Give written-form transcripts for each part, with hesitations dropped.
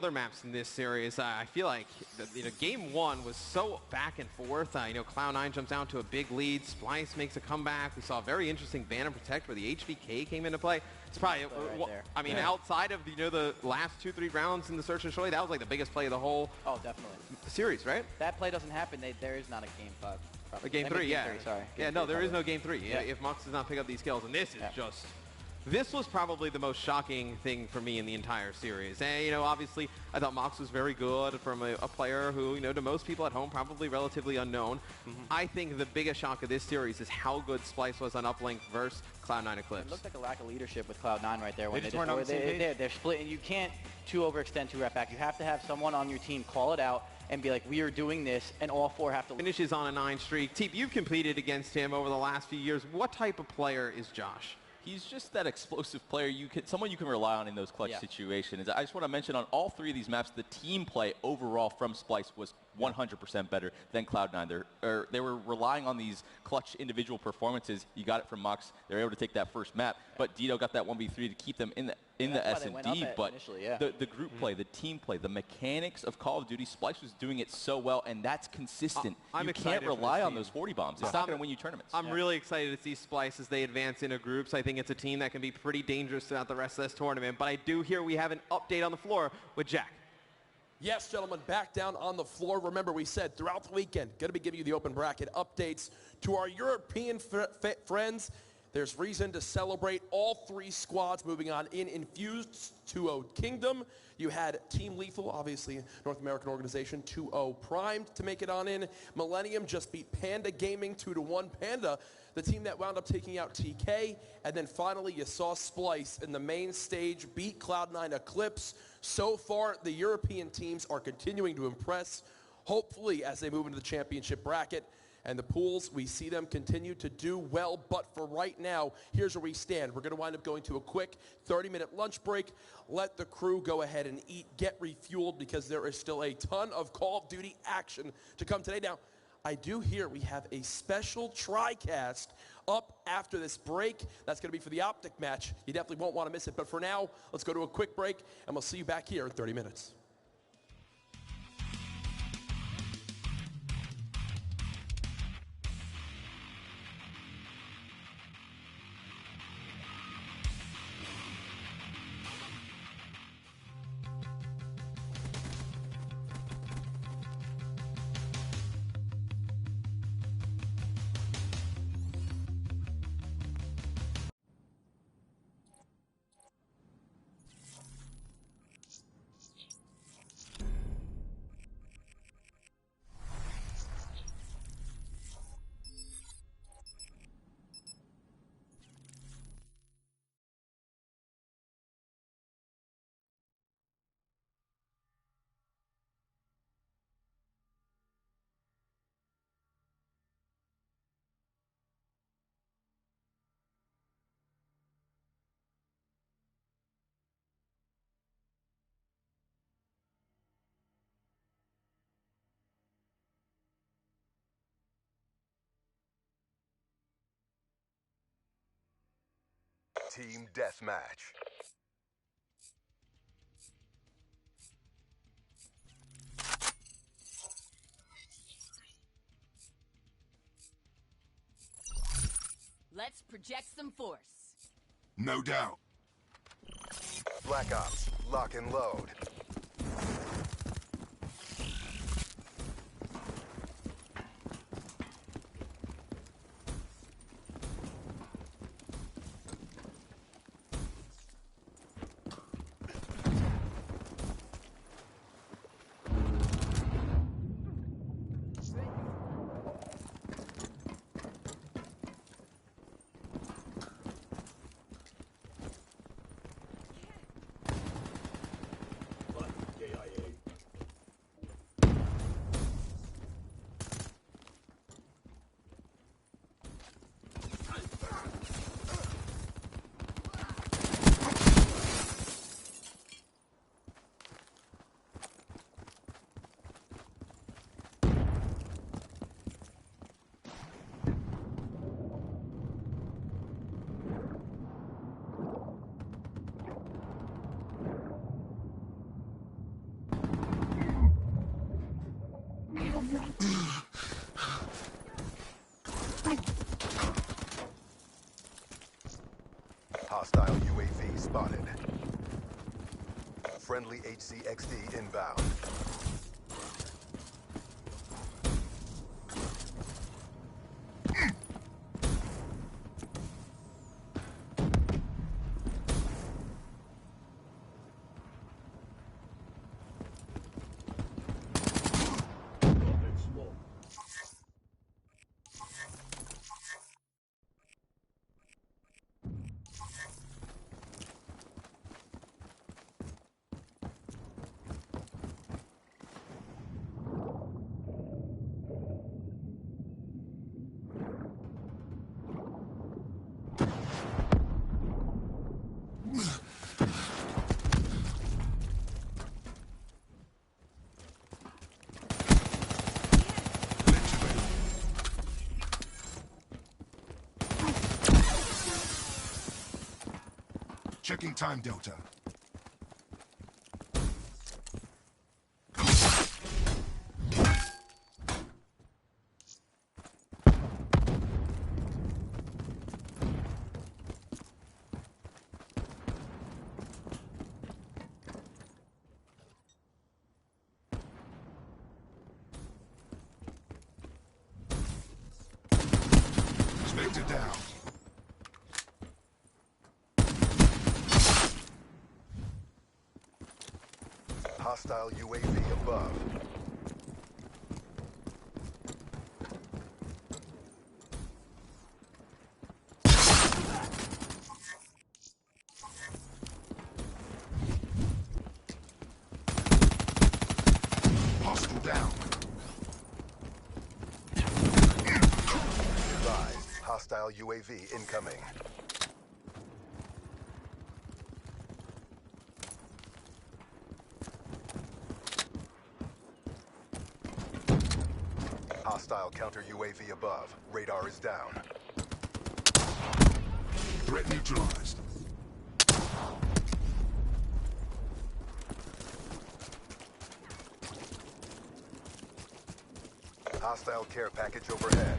other maps in this series, I feel like game one was so back and forth. Cloud9 jumps down to a big lead. Splice makes a comeback. We saw a very interesting ban and protect where the HVK came into play. It's probably, outside of the last 2-3 rounds in the search and destroy, that was like the biggest play of the whole definitely series, right? That play doesn't happen. There is not a game 5. Probably. Game 3, yeah. Game 3, sorry. Yeah, no, there is no game 3. Yeah. If Mux does not pick up these kills, and this is just... This was probably the most shocking thing for me in the entire series. And, obviously, I thought Mox was very good from a player who, to most people at home, probably relatively unknown. I think the biggest shock of this series is how good Splice was on uplink versus Cloud9 Eclipse. It looked like a lack of leadership with Cloud9 right there. When they're split, and you can't too overextend, too rep back. You have to have someone on your team call it out and be like, we are doing this, and all 4 have to... Finishes on a 9 streak. Teep, you've competed against him over the last few years. What type of player is Josh? He's just that explosive player. Someone you can rely on in those clutch situations. I just want to mention on all 3 of these maps, the team play overall from Splice was 100% better than Cloud9. They were relying on these clutch individual performances. You got it from Mox. They were able to take that first map, but Dito got that 1v3 to keep them in the S&D. But the group play, the team play, the mechanics of Call of Duty, Splice was doing it so well, and that's consistent. You can't rely on those 40 bombs. It's not going to win you tournaments. I'm really excited to see Splice as they advance into groups. I think it's a team that can be pretty dangerous throughout the rest of this tournament. But I do hear we have an update on the floor with Jack. Yes, gentlemen, back down on the floor. Remember, we said throughout the weekend, going to be giving you the open bracket updates to our European friends. There's reason to celebrate all 3 squads moving on in Infused 2-0 Kingdom. You had Team Lethal, obviously North American organization, 2-0 Primed to make it on in. Millennium just beat Panda Gaming 2-1. Panda, the team that wound up taking out TK. And then finally you saw Splice in the main stage beat Cloud9 Eclipse. So far, the European teams are continuing to impress, hopefully as they move into the championship bracket. And the pools, we see them continue to do well. But for right now, here's where we stand. We're going to wind up going to a quick 30-minute lunch break. Let the crew go ahead and eat, get refueled, because there is still a ton of Call of Duty action to come today. Now, I do hear we have a special TriCast up after this break. That's going to be for the Optic match. You definitely won't want to miss it. But for now, let's go to a quick break, and we'll see you back here in 30 minutes. Team Deathmatch. Let's project some force. No doubt. Black Ops, lock and load. Hostile UAV spotted. Friendly HCXD inbound. Checking time delta. Spectre down. Hostile UAV above. Hostile down. Advised. Hostile UAV incoming. Hostile counter UAV above. Radar is down. Threat neutralized. Hostile care package overhead.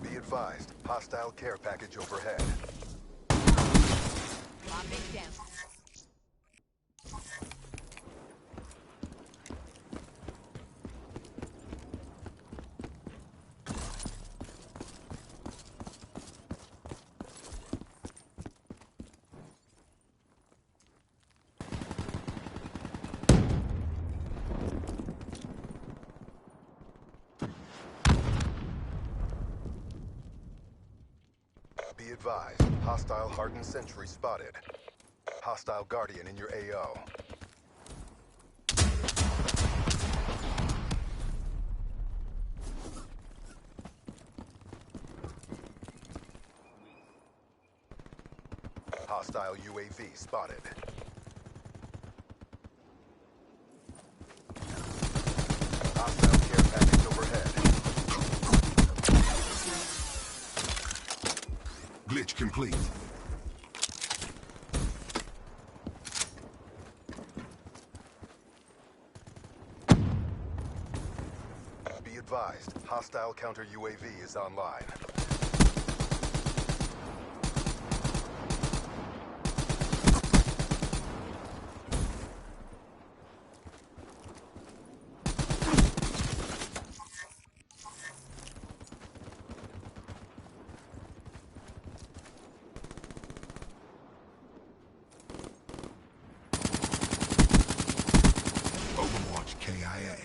Be advised. Hostile care package overhead. Locking down. Be advised. Hostile hardened sentry spotted. Hostile guardian in your AO. Hostile UAV spotted. Hostile care package overhead. Glitch complete. Be advised, hostile counter UAV is online. Overwatch KIA.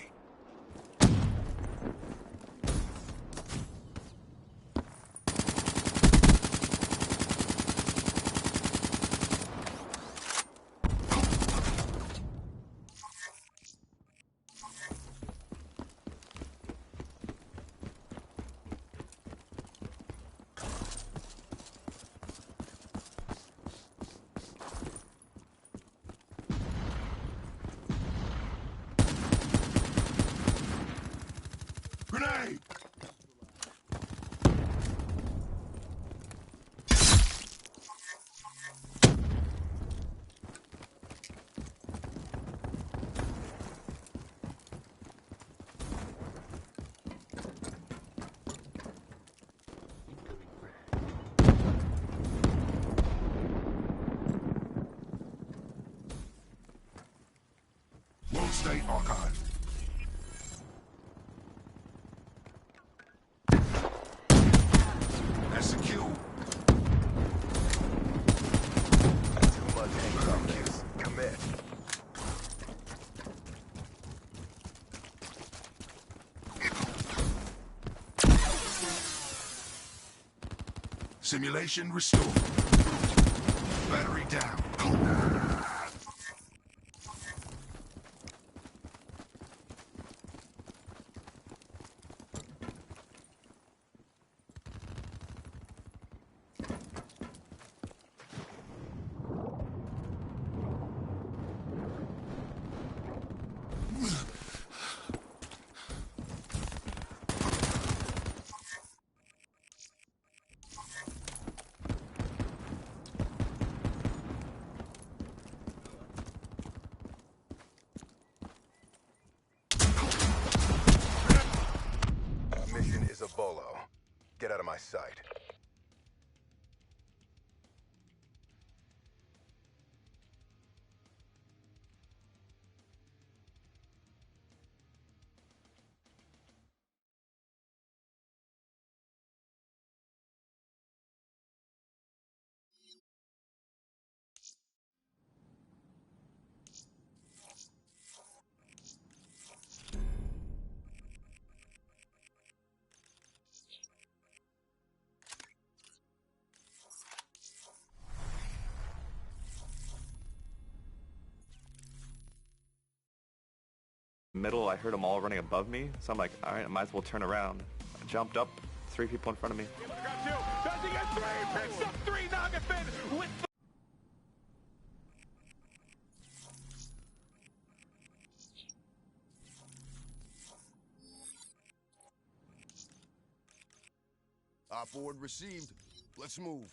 State Archive. Execute. Too much anger on this. Commit. Simulation restored. Battery down. Mission is a bolo. Get out of my sight. Middle, I heard them all running above me, so I'm like, all right, I might as well turn around. I jumped up, 3 people in front of me. Does he get 3? Picks up 3, Nagafin with Op board received. Let's move.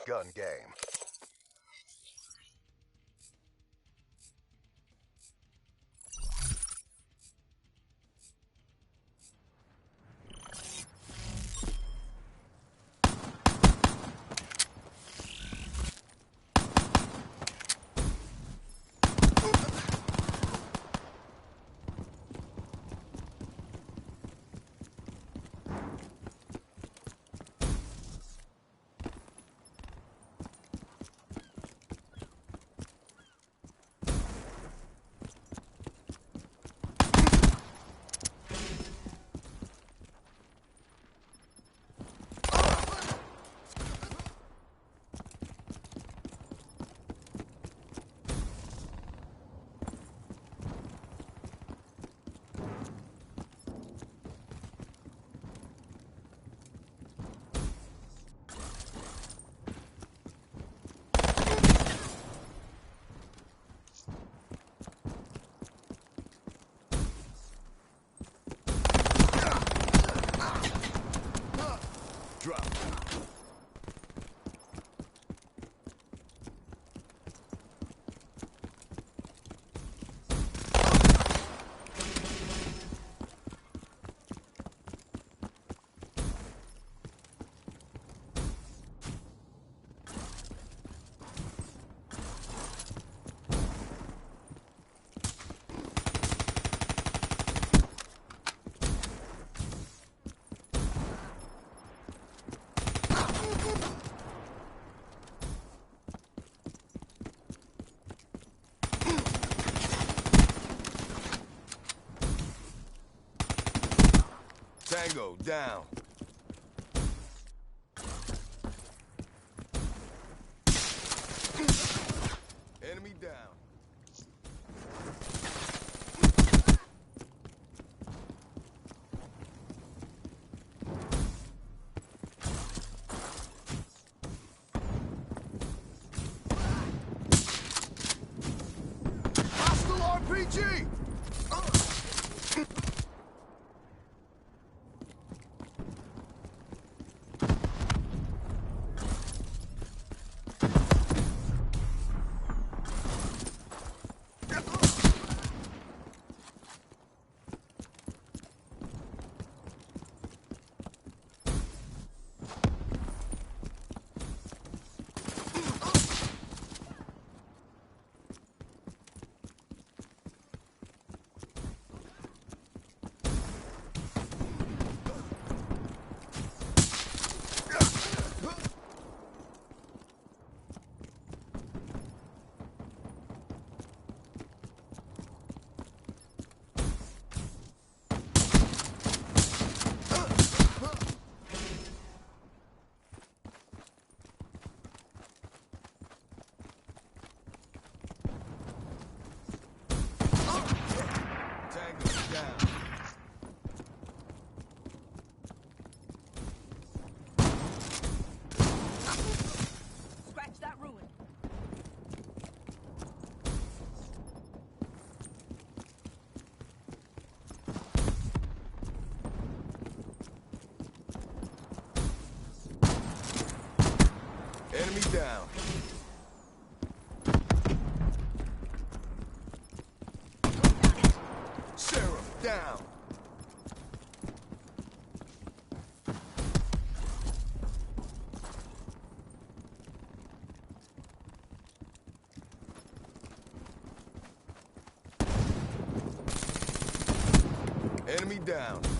Gun game. Drop. Tango down. Enemy down. Hostile RPG! Scratch that ruin. Enemy down. Sheriff down. Enemy down.